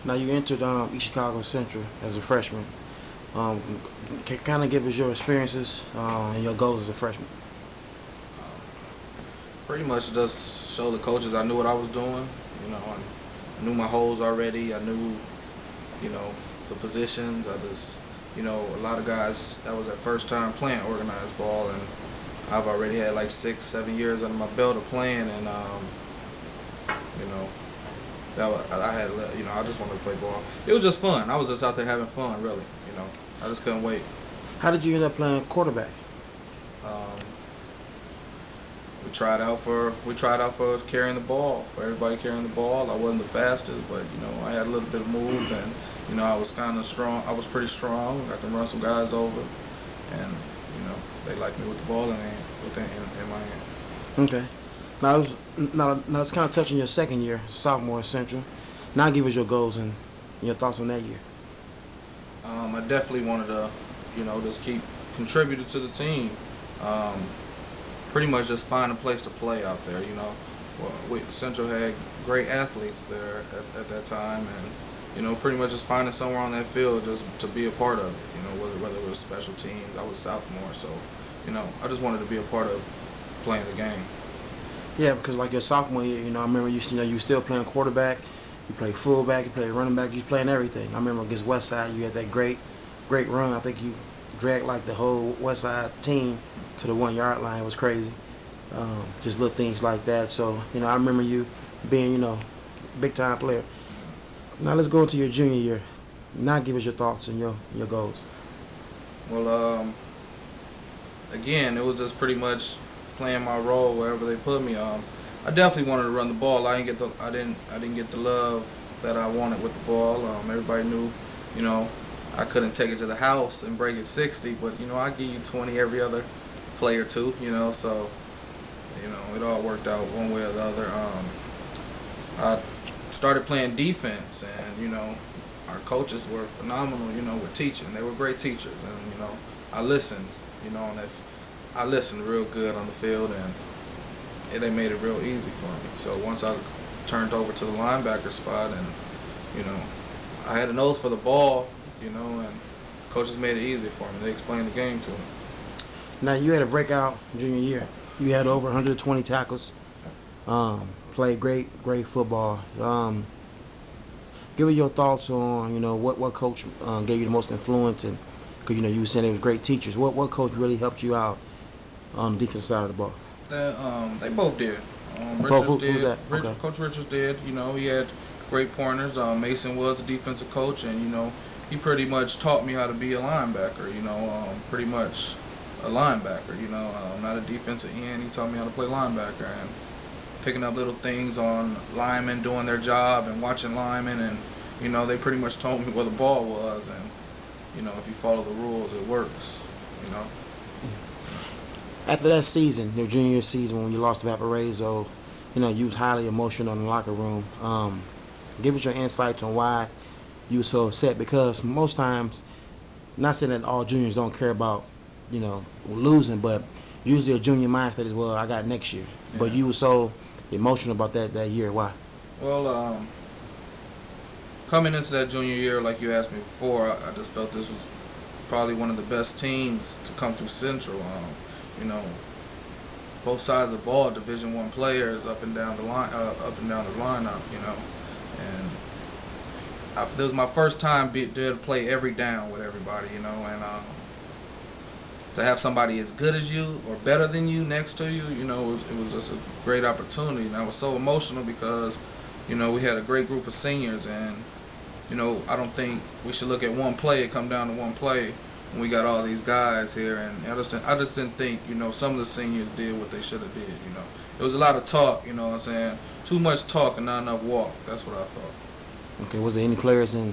Now you entered East Chicago Central as a freshman. Um, can kind of give us your experiences and your goals as a freshman. Um, Pretty much just show the coaches I knew what I was doing. You know, I knew my holes already. I knew, you know, the positions. A lot of guys that was their first time playing organized ball, and I've already had like 6, 7 years under my belt of playing, and you know, I had, I just wanted to play ball. It was just fun. I was just out there having fun, really. I just couldn't wait. How did you end up playing quarterback? Um, we tried out for carrying the ball, for everybody carrying the ball. I wasn't the fastest, but I had a little bit of moves, and I was kind of strong. I was pretty strong. I can run some guys over, and they liked me with the ball in my hand. Okay. Now let's kind of touch on your second year, sophomore at Central. Now give us your goals and your thoughts on that year. I definitely wanted to, just keep contributing to the team. Um, Pretty much just find a place to play out there. Central had great athletes there at that time, and pretty much just finding somewhere on that field just to be a part of it. Whether it was special teams. I was sophomore, so I just wanted to be a part of playing the game. Yeah, because like your sophomore year, I remember you still playing quarterback, you played fullback, you played running back, you playing everything. I remember against Westside, you had that great run. I think you dragged like the whole Westside team to the 1 yard line. It was crazy. Just little things like that. So I remember you being big time player. Now let's go into your junior year. Now give us your thoughts and your goals. Well, again, it was just pretty much playing my role wherever they put me. I definitely wanted to run the ball. I didn't get the love that I wanted with the ball. Everybody knew, you know, I couldn't take it to the house and break it 60, but I give you 20 every other play or two. So it all worked out one way or the other. I started playing defense, and our coaches were phenomenal. With teaching, they were great teachers, and I listened. And if I listened real good on the field, and they made it real easy for me. So once I turned over to the linebacker spot, and you know, I had a nose for the ball, and coaches made it easy for me. They explained the game to me. Now you had a breakout junior year. You had over 120 tackles. Played great football. Give me your thoughts on what coach gave you the most influence, and because you were saying they was great teachers. What coach really helped you out on the defensive side of the ball? They both did. Both. Richards Who's did. that? Okay. Coach Richards did. He had great pointers. Mason was a defensive coach, and he pretty much taught me how to be a linebacker. Pretty much a linebacker. Not a defensive end. He taught me how to play linebacker, and picking up little things on linemen doing their job and watching linemen, and they pretty much told me where the ball was, and if you follow the rules, it works. You know. After that season, your junior season when you lost to Valparaiso, you was highly emotional in the locker room. Give us your insights on why you were so upset because most times, not saying that all juniors don't care about, losing, but usually a junior mindset is, well, I got next year. But Yeah. you were so emotional about that year. Why? Well, coming into that junior year, like you asked me before, I just felt this was probably one of the best teams to come through Central. You know, both sides of the ball, Division I players up and down the line, up and down the lineup. And this was my first time to play every down with everybody. And to have somebody as good as you or better than you next to you, it was just a great opportunity. And I was so emotional because, we had a great group of seniors, and I don't think we should look at one play. It come down to one play. When we got all these guys here, and I just didn't think, some of the seniors did what they should have did. It was a lot of talk. You know what I'm saying? Too much talk and not enough walk. That's what I thought. Okay, was there any players in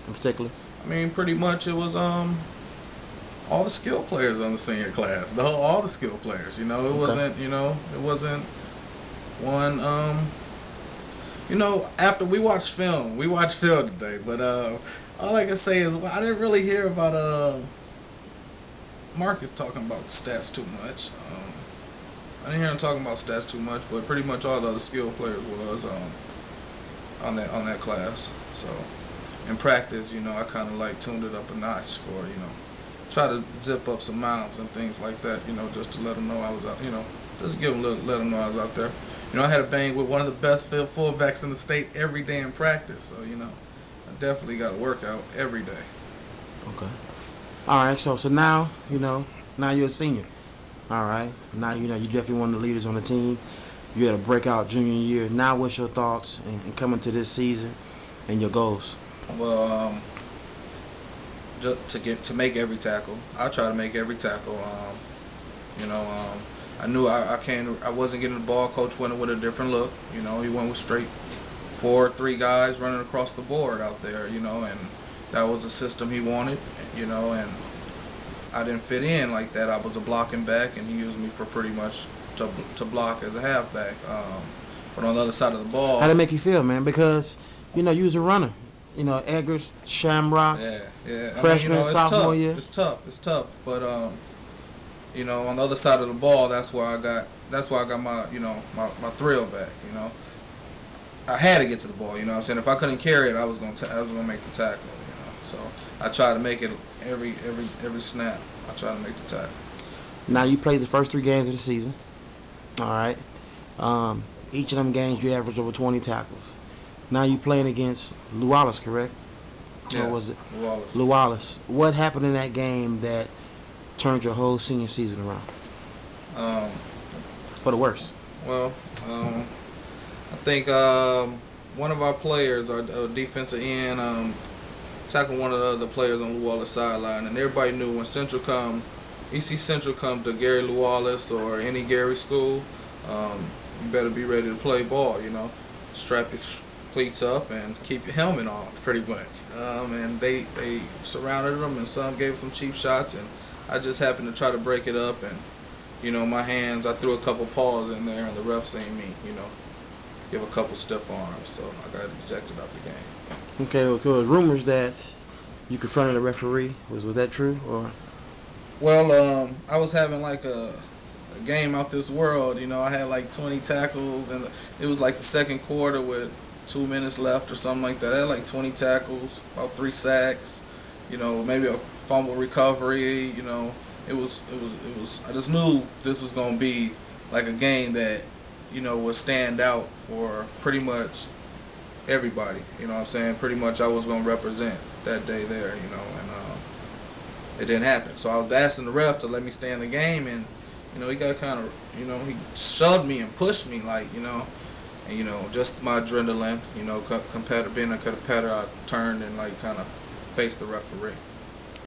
particular? I mean, pretty much it was all the skill players on the senior class. All the skill players. It Okay. wasn't one. After we watched film today, but all I can say is I didn't really hear about Marcus talking about stats too much. I didn't hear him talking about stats too much, but pretty much all the other skill players was. on that class. So in practice, I kind of like tuned it up a notch for try to zip up some miles and things like that. Just to let them know I was out. Just give them let them know I was out there. I had a bang with one of the best field fullbacks in the state every day in practice. So I definitely got to work out every day. Okay. All right. So now now you're a senior. All right. Now you definitely one of the leaders on the team. You had a breakout junior year. Now, what's your thoughts and coming to this season and your goals? Well, just to make every tackle, I try to make every tackle. You know, I knew I wasn't getting the ball. Coach went with a different look. He went with straight 4-3 guys running across the board out there. And that was the system he wanted. And I didn't fit in like that. I was a blocking back, and he used me for pretty much to block as a halfback. But on the other side of the ball, How did it make you feel, man? Because you was a runner. Eggers, Shamrocks, yeah. freshman, It's sophomore tough. year. It's tough. But on the other side of the ball, that's where I got my my thrill back. I had to get to the ball. What I'm saying? If I couldn't carry it, I was gonna make the tackle. So I try to make it every snap. I try to make the tackle. Now you played the first 3 games of the season. All right. Each of them games you averaged over 20 tackles. Now you playing against Lew Wallace, correct? Yeah. Or was it Wallace. Lew Wallace? What happened in that game that turned your whole senior season around Um, for the worse? well, I think one of our players, our defensive end, tackled one of the other players on Lew Wallace sideline, and everybody knew when EC Central come to Gary Lew Wallace or any Gary school, you better be ready to play ball. Strap your cleats up and keep your helmet on, pretty much. And they surrounded them, and some gave some cheap shots, and I just happened to try to break it up, and my hands, I threw a couple paws in there, and the ref seen me, give a couple stiff arms, so I got ejected out the game. Okay, well, there was rumors that you confronted a referee. Was that true or? Well, I was having like a game out this world. I had like 20 tackles, and it was like the second quarter with 2 minutes left or something like that. I had like 20 tackles, about 3 sacks, maybe a fumble recovery. It was. I just knew this was gonna be like a game that would stand out for pretty much everybody. What I'm saying? Pretty much I was gonna represent that day there. And it didn't happen. So I was asking the ref to let me stay in the game, and he got kind of, he shoved me and pushed me, like, and just my adrenaline, being a competitor, I turned and like kind of faced the referee.